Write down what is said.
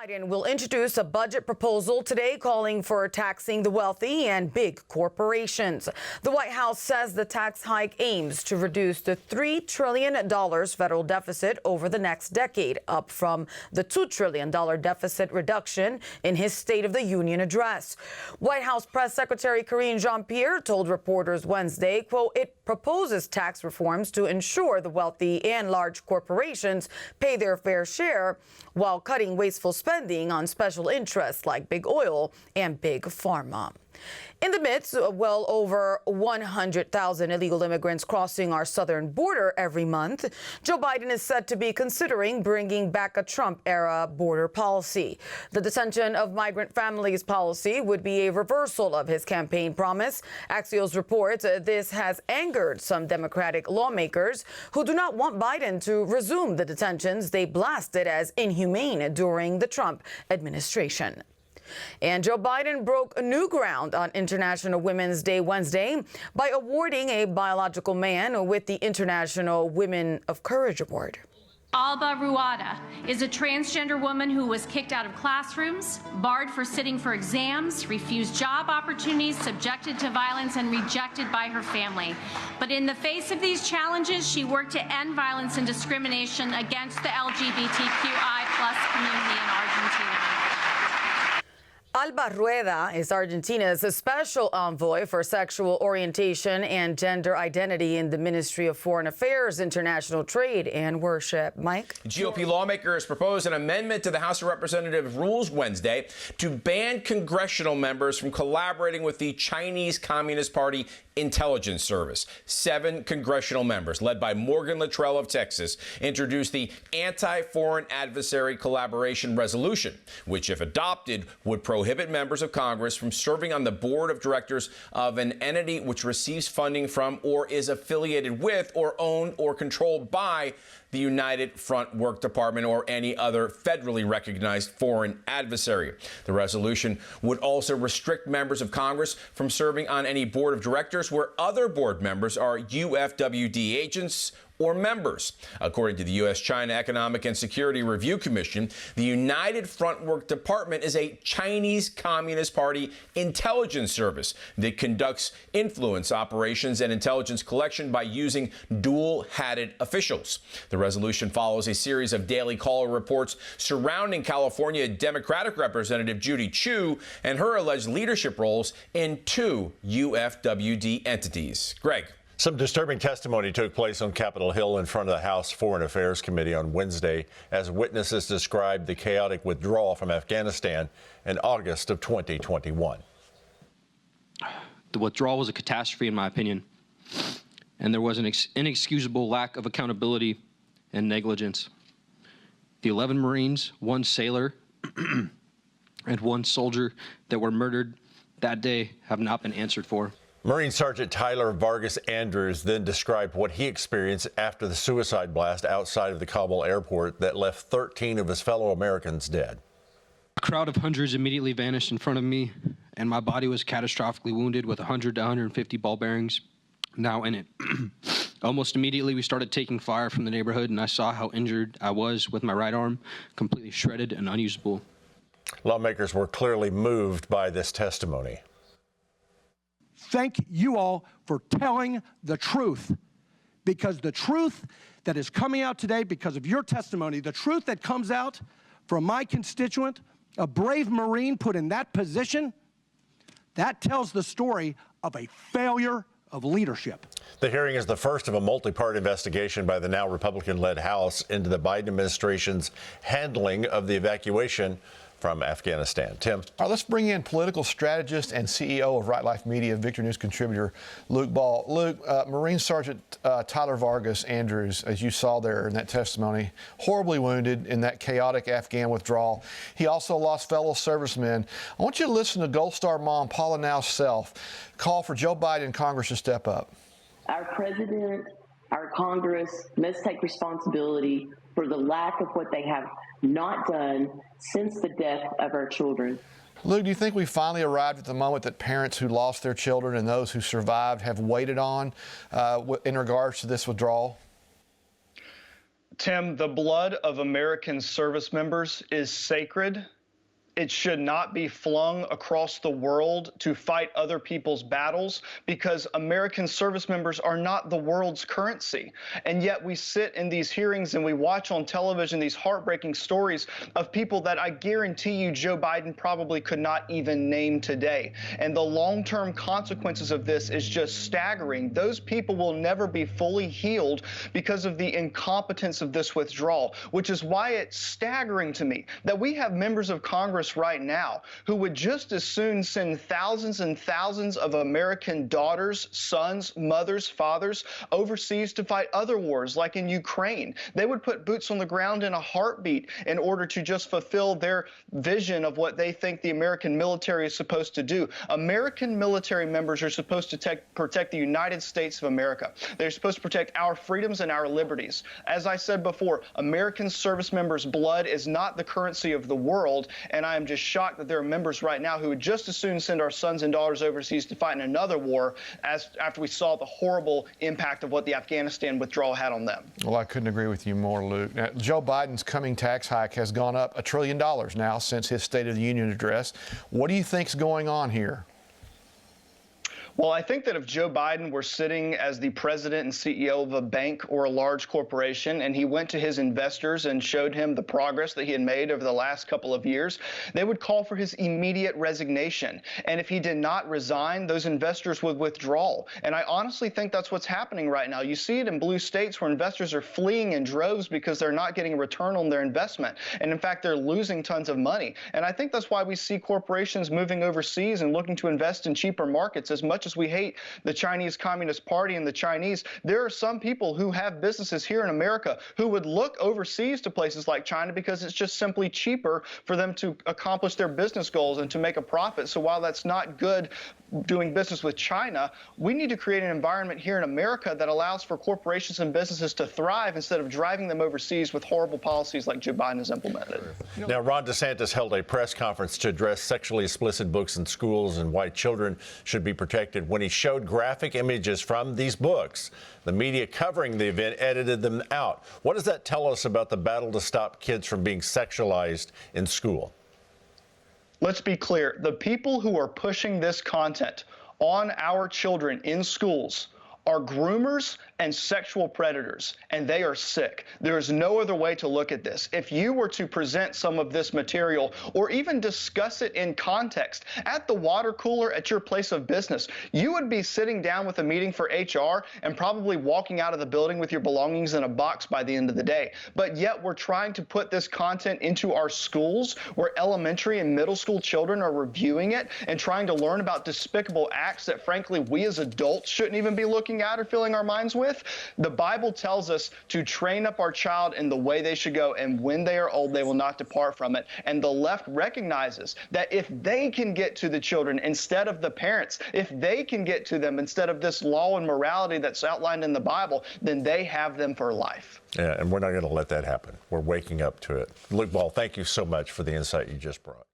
Biden will introduce a budget proposal today calling for taxing the wealthy and big corporations. The White House says the tax hike aims to reduce the $3 trillion federal deficit over the next decade, up from the $2 trillion deficit reduction in his State of the Union address. White House Press Secretary Karine Jean-Pierre told reporters Wednesday, quote, it proposes tax reforms to ensure the wealthy and large corporations pay their fair share while cutting wasteful spending on special interests like big oil and big pharma. In the midst of well over 100,000 illegal immigrants crossing our southern border every month, Joe Biden is said to be considering bringing back a Trump-era border policy. The detention of migrant families policy would be a reversal of his campaign promise. Axios reports this has angered some Democratic lawmakers who do not want Biden to resume the detentions they blasted as inhumane during the Trump administration. And Joe Biden broke new ground on International Women's Day Wednesday by awarding a biological man with the International Women of Courage Award. Alba Ruada is a transgender woman who was kicked out of classrooms, barred for sitting for exams, refused job opportunities, subjected to violence, and rejected by her family. But in the face of these challenges, she worked to end violence and discrimination against the LGBTQI+ community in Argentina. Alba Rueda is Argentina's special envoy for sexual orientation and gender identity in the Ministry of Foreign Affairs, International Trade and Worship. Mike? GOP lawmakers proposed an amendment to the House of Representatives rules Wednesday to ban congressional members from collaborating with the Chinese Communist Party Intelligence Service. 7 congressional members, led by Morgan Luttrell of Texas, introduced the Anti-Foreign Adversary Collaboration Resolution, which, if adopted, would prohibit members of Congress from serving on the board of directors of an entity which receives funding from or is affiliated with or owned or controlled by the United Front Work Department or any other federally recognized foreign adversary. The resolution would also restrict members of Congress from serving on any board of directors where other board members are UFWD agents or members. According to the U.S.-China Economic and Security Review Commission, the United Front Work Department is a Chinese Communist Party intelligence service that conducts influence operations and intelligence collection by using dual-hatted officials. The resolution follows a series of Daily Caller reports surrounding California Democratic Representative Judy Chu and her alleged leadership roles in 2 UFWD entities. Greg. Some disturbing testimony took place on Capitol Hill in front of the House Foreign Affairs Committee on Wednesday as witnesses described the chaotic withdrawal from Afghanistan in August of 2021. The withdrawal was a catastrophe, in my opinion, and there was an inexcusable lack of accountability and negligence. The 11 Marines, 1 sailor, and 1 soldier that were murdered that day have not been answered for. Marine Sergeant Tyler Vargas Andrews then described what he experienced after the suicide blast outside of the Kabul airport that left 13 of his fellow Americans dead. A crowd of hundreds immediately vanished in front of me, and my body was catastrophically wounded with 100 to 150 ball bearings now in it. Almost immediately, we started taking fire from the neighborhood, and I saw how injured I was with my right arm, completely shredded and unusable. Lawmakers were clearly moved by this testimony. Thank you all for telling the truth, because the truth that is coming out today because of your testimony, the truth that comes out from my constituent, a brave Marine put in that position, that tells the story of a failure of leadership. The hearing is the first of a multi-part investigation by the now Republican-led House into the Biden administration's handling of the evacuation from Afghanistan. Tim. All right, let's bring in political strategist and CEO of Right Life Media, Victor News contributor Luke Ball. Luke, Marine Sergeant Tyler Vargas Andrews, as you saw there in that testimony, horribly wounded in that chaotic Afghan withdrawal. He also lost fellow servicemen. I want you to listen to Gold Star mom Paula Now's self call for Joe Biden and Congress to step up. Our president, our Congress must take responsibility for the lack of what they have not done since the death of our children. Luke, do you think we finally arrived at the moment that parents who lost their children and those who survived have waited on in regards to this withdrawal? Tim, the blood of American service members is sacred. It should not be flung across the world to fight other people's battles, because American service members are not the world's currency. And yet we sit in these hearings and we watch on television these heartbreaking stories of people that I guarantee you Joe Biden probably could not even name today. And the long-term consequences of this is just staggering. Those people will never be fully healed because of the incompetence of this withdrawal, which is why it's staggering to me that we have members of Congress right now who would just as soon send thousands and thousands of American daughters, sons, mothers, fathers overseas to fight other wars like in Ukraine. They would put boots on the ground in a heartbeat in order to just fulfill their vision of what they think the American military is supposed to do. American military members are supposed to protect the United States of America. They're supposed to protect our freedoms and our liberties. As I said before, American service members' blood is not the currency of the world, and I am just shocked that there are members right now who would just as soon send our sons and daughters overseas to fight in another war after we saw the horrible impact of what the Afghanistan withdrawal had on them. Well, I couldn't agree with you more, Luke. Now, Joe Biden's coming tax hike has gone up $1 trillion now since his State of the Union address. What do you think's going on here? Well, I think that if Joe Biden were sitting as the president and CEO of a bank or a large corporation, and he went to his investors and showed him the progress that he had made over the last couple of years, they would call for his immediate resignation. And if he did not resign, those investors would withdraw. And I honestly think that's what's happening right now. You see it in blue states where investors are fleeing in droves because they're not getting a return on their investment. And in fact, they're losing tons of money. And I think that's why we see corporations moving overseas and looking to invest in cheaper markets. As much as we hate the Chinese Communist Party and the Chinese, there are some people who have businesses here in America who would look overseas to places like China because it's just simply cheaper for them to accomplish their business goals and to make a profit. So while that's not good doing business with China, we need to create an environment here in America that allows for corporations and businesses to thrive instead of driving them overseas with horrible policies like Joe Biden has implemented. Now, Ron DeSantis held a press conference to address sexually explicit books in schools and why children should be protected. When he showed graphic images from these books, the media covering the event edited them out. What does that tell us about the battle to stop kids from being sexualized in school? Let's be clear. The people who are pushing this content on our children in schools are groomers and sexual predators, and they are sick. There is no other way to look at this. If you were to present some of this material or even discuss it in context at the water cooler at your place of business, you would be sitting down with a meeting for HR and probably walking out of the building with your belongings in a box by the end of the day. But yet we're trying to put this content into our schools where elementary and middle school children are reviewing it and trying to learn about despicable acts that frankly we as adults shouldn't even be looking at or filling our minds with. The Bible tells us to train up our child in the way they should go, and when they are old, they will not depart from it. And the left recognizes that if they can get to the children instead of the parents, if they can get to them instead of this law and morality that's outlined in the Bible, then they have them for life. Yeah, and we're not going to let that happen. We're waking up to it. Luke Ball, thank you so much for the insight you just brought.